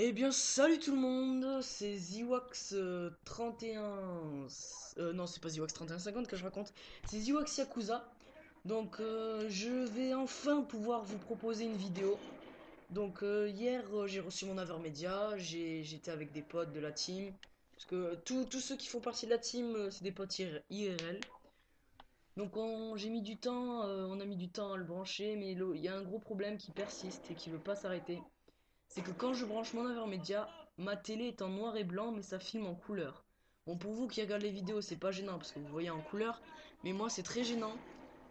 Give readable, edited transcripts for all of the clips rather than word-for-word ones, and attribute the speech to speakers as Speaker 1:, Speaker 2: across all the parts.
Speaker 1: Eh bien, salut tout le monde, c'est Ziwax 31. Non, c'est pas Ziwax 3150 que je raconte, c'est Ziwax Yakuza. Donc, je vais enfin pouvoir vous proposer une vidéo. Donc, hier, j'ai reçu mon Avermedia, j'étais avec des potes de la team. Parce que tous ceux qui font partie de la team, c'est des potes IRL. Donc, j'ai mis du temps, on a mis du temps à le brancher, mais il y a un gros problème qui persiste et qui veut pas s'arrêter. C'est que quand je branche mon Avermedia, ma télé est en noir et blanc, mais ça filme en couleur. Bon, pour vous qui regardez les vidéos, c'est pas gênant parce que vous voyez en couleur, mais moi c'est très gênant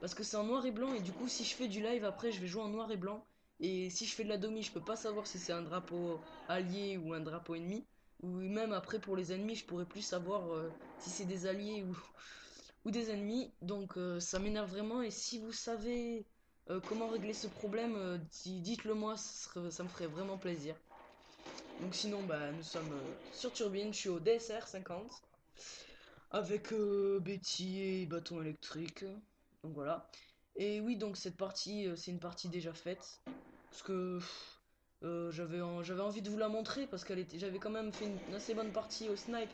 Speaker 1: parce que c'est en noir et blanc et du coup, si je fais du live après, je vais jouer en noir et blanc. Et si je fais de la domi, je peux pas savoir si c'est un drapeau allié ou un drapeau ennemi. Ou même après pour les ennemis, je pourrais plus savoir si c'est des alliés ou des ennemis. Donc ça m'énerve vraiment. Et si vous savez comment régler ce problème, dites-le moi, ça me ferait vraiment plaisir. Donc sinon, bah, nous sommes sur Turbine, je suis au DSR 50 avec Betty et bâton électrique. Donc voilà. Et oui, donc cette partie, c'est une partie déjà faite. Parce que j'avais envie de vous la montrer parce j'avais quand même fait une assez bonne partie au snipe.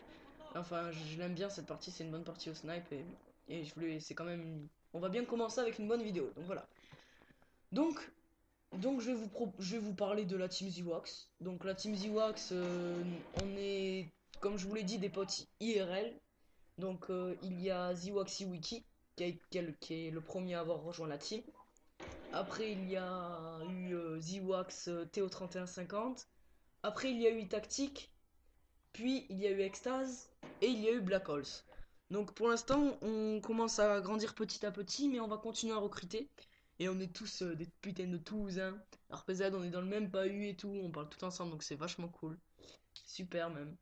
Speaker 1: Enfin, je l'aime bien cette partie, c'est une bonne partie au snipe et c'est quand même on va bien commencer avec une bonne vidéo. Donc voilà. Donc, donc je vais vous parler de la Team Ziwax. Donc la Team Ziwax, on est, comme je vous l'ai dit, des potes IRL. Donc il y a Ziwaxy Wiki, qui est le premier à avoir rejoint la team. Après il y a eu Ziwax TO3150. Après il y a eu Tactique. Puis il y a eu Extase. Et il y a eu Black Holes. Donc pour l'instant on commence à grandir petit à petit, mais on va continuer à recruter. Et on est tous des putains de Toulousains. RPZ, on est dans le même bahut et tout, on parle tout ensemble, donc c'est vachement cool. Super même.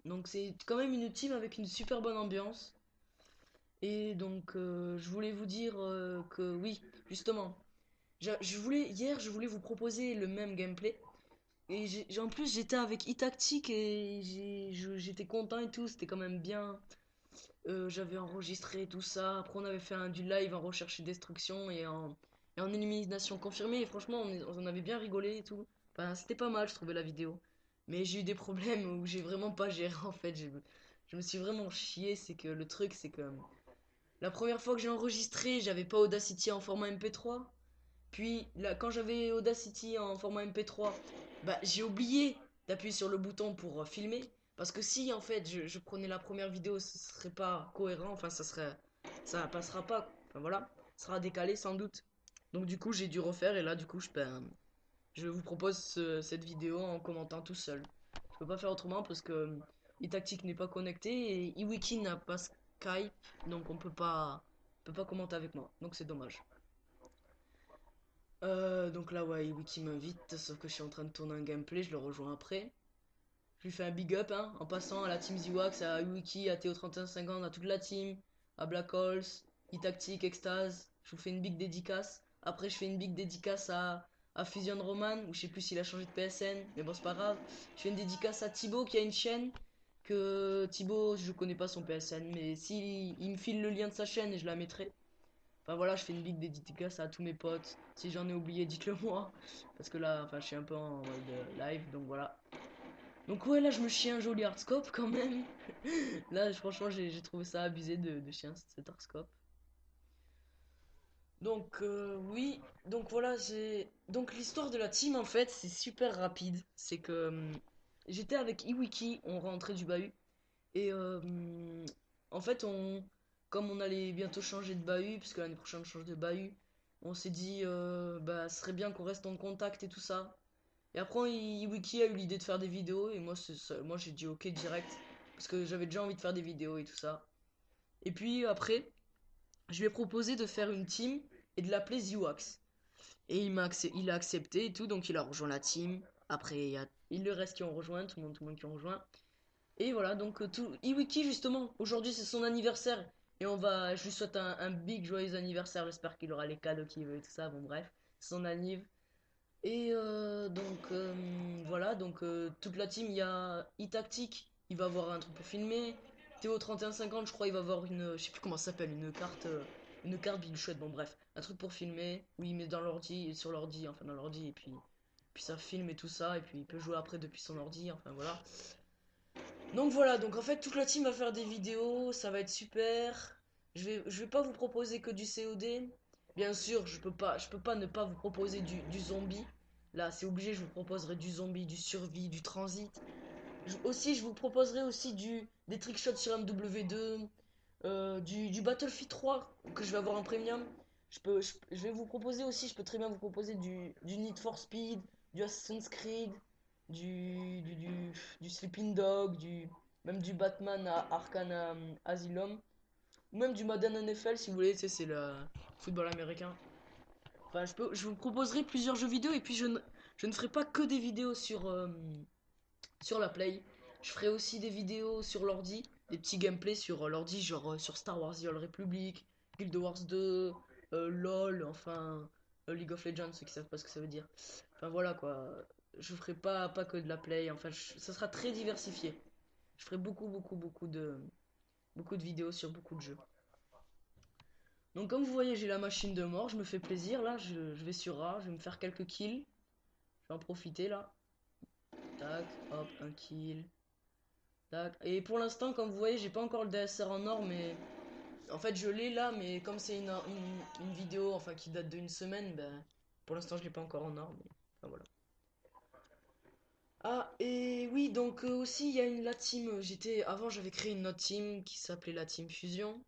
Speaker 1: Donc c'est quand même une team avec une super bonne ambiance. Et donc je voulais vous dire que oui, justement, hier je voulais vous proposer le même gameplay. Et en plus j'étais avec e-tactique et j'étais content et tout, c'était quand même bien. J'avais enregistré tout ça. Après, on avait fait du live en recherche et destruction et en élimination confirmée. Et franchement, on en avait bien rigolé et tout. Enfin, c'était pas mal, je trouvais la vidéo. Mais j'ai eu des problèmes où j'ai vraiment pas géré en fait. Je me suis vraiment chié. C'est que le truc, c'est que la première fois que j'ai enregistré, j'avais pas Audacity en format MP3. Puis là, quand j'avais Audacity en format MP3, bah j'ai oublié d'appuyer sur le bouton pour filmer. Parce que si en fait je prenais la première vidéo, ce serait pas cohérent. Enfin, ça passera pas. Enfin voilà, ça sera décalé sans doute. Donc du coup, j'ai dû refaire et là du coup, je vous propose cette vidéo en commentant tout seul. Je peux pas faire autrement parce que iTactic n'est pas connecté et iWiki n'a pas Skype, donc on peut pas commenter avec moi. Donc c'est dommage. Donc là, ouais, Wiki m'invite, sauf que je suis en train de tourner un gameplay, je le rejoins après. Je lui fais un big up, hein, en passant à la team Ziwax, à Wiki, à Théo3150, à toute la team, à Black Holes, E-Tactic, Extase. Je vous fais une big dédicace. Après, je fais une big dédicace à Fusion Roman, ou je sais plus s'il a changé de PSN, mais bon, c'est pas grave. Je fais une dédicace à Thibaut qui a une chaîne. Que Thibaut, je connais pas son PSN, mais si il me file le lien de sa chaîne et je la mettrai. Enfin voilà, je fais une big dédicace à tous mes potes. Si j'en ai oublié, dites-le moi. Parce que là, enfin, je suis un peu en mode live, donc voilà. Donc ouais, là, je me chie un joli hardscope quand même. Là, franchement, j'ai trouvé ça abusé de chien, cet hardscope. Donc oui, donc voilà, j'ai... Donc l'histoire de la team, en fait, c'est super rapide. C'est que j'étais avec Iwiki, on rentrait du bahut. Et en fait, comme on allait bientôt changer de bahut, puisque l'année prochaine on change de bahut, on s'est dit, bah, ce serait bien qu'on reste en contact et tout ça. Et après, Wiki a eu l'idée de faire des vidéos, et moi j'ai dit ok direct, parce que j'avais déjà envie de faire des vidéos et tout ça. Et puis après, je lui ai proposé de faire une team et de l'appeler Ziwax. Et il a accepté et tout, donc il a rejoint la team. Après, il le reste qui ont rejoint, tout le monde qui ont rejoint. Et voilà, donc Iwiki justement, aujourd'hui c'est son anniversaire. Et je lui souhaite un big joyeux anniversaire, j'espère qu'il aura les cadeaux qu'il veut et tout ça, bon bref, c'est son anniv. Et donc voilà, donc toute la team, il y a e-tactic, il va avoir un truc pour filmer. Théo3150, je crois, il va avoir je sais plus comment ça s'appelle, une carte Big Shot, bon bref, un truc pour filmer, où il met dans l'ordi, sur l'ordi, enfin dans l'ordi, et puis puis ça filme et tout ça, et puis il peut jouer après depuis son ordi, enfin voilà. Donc voilà, donc en fait toute la team va faire des vidéos, ça va être super. Je vais pas vous proposer que du COD. Bien sûr, je peux pas ne pas vous proposer du zombie. Là, c'est obligé, je vous proposerai du zombie, du survie, du transit. Aussi, je vous proposerai aussi des trickshots sur MW2, du Battlefield 3 que je vais avoir en premium. Je vais vous proposer aussi, je peux très bien vous proposer du Need for Speed, du Assassin's Creed, du, du, du, du Sleeping Dog, même du Batman à Arkham Asylum, ou même du Madden NFL si vous voulez, tu sais, c'est le football américain. Enfin, je vous proposerai plusieurs jeux vidéo et puis je ne ferai pas que des vidéos sur la Play. Je ferai aussi des vidéos sur l'ordi, des petits gameplays sur l'ordi, genre sur Star Wars The Old Republic, Guild Wars 2, LOL, enfin League of Legends, ceux qui savent pas ce que ça veut dire. Enfin voilà quoi, je ferai pas que de la Play, enfin ça sera très diversifié. Je ferai beaucoup de vidéos sur beaucoup de jeux. Donc comme vous voyez, j'ai la machine de mort, je me fais plaisir là, je vais sur A, je vais me faire quelques kills. Je vais en profiter là. Tac, hop, un kill. Tac. Et pour l'instant, comme vous voyez, j'ai pas encore le DSR en or, mais en fait, je l'ai là, mais comme c'est une vidéo enfin qui date d'une semaine, ben pour l'instant, je l'ai pas encore en or, mais enfin voilà. Ah, et oui, donc aussi, il y a la team. Avant, j'avais créé une autre team qui s'appelait la Team Fusion,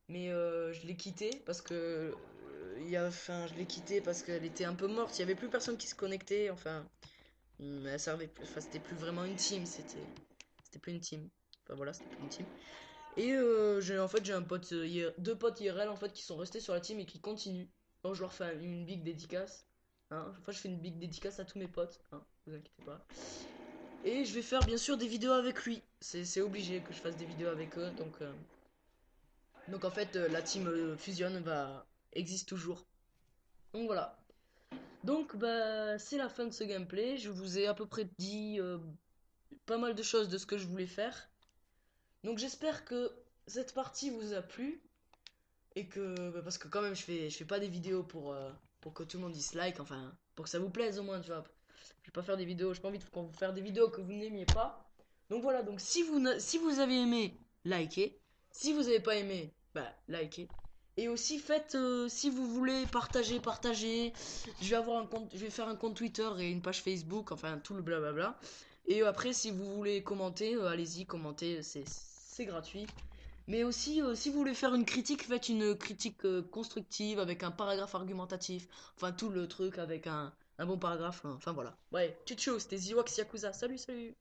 Speaker 1: mais je l'ai quittée parce que enfin, je l'ai quittée parce qu'elle était un peu morte. Il y avait plus personne qui se connectait. Enfin, elle servait plus. Enfin, c'était plus vraiment une team. C'était plus une team. Enfin voilà, c'était plus une team. Et j'ai un pote, deux potes IRL en fait qui sont restés sur la team et qui continuent. Donc je leur fais une big dédicace. Hein. Enfin, je fais une big dédicace à tous mes potes. Hein, vous inquiétez pas. Et je vais faire bien sûr des vidéos avec lui. C'est obligé que je fasse des vidéos avec eux. Donc en fait, la team Fusion existe toujours. Donc voilà. Donc bah c'est la fin de ce gameplay. Je vous ai à peu près dit pas mal de choses de ce que je voulais faire. Donc j'espère que cette partie vous a plu. Et que parce que quand même je fais pas des vidéos pour que tout le monde dislike, enfin pour que ça vous plaise au moins, tu vois. Je vais pas faire des vidéos, j'ai pas envie de vous faire des vidéos que vous n'aimiez pas. Donc voilà, donc si vous avez aimé, likez. Si vous avez pas aimé, bah likez. Et aussi faites si vous voulez partager. Je vais faire un compte Twitter et une page Facebook, enfin tout le blablabla. Et après si vous voulez commenter, allez-y, commentez, c'est gratuit. Mais aussi, si vous voulez faire une critique, faites une critique constructive avec un paragraphe argumentatif. Enfin, tout le truc avec un bon paragraphe. Hein. Enfin, voilà. Ouais, ciao, c'était Ziwax Yakuza. Salut, salut!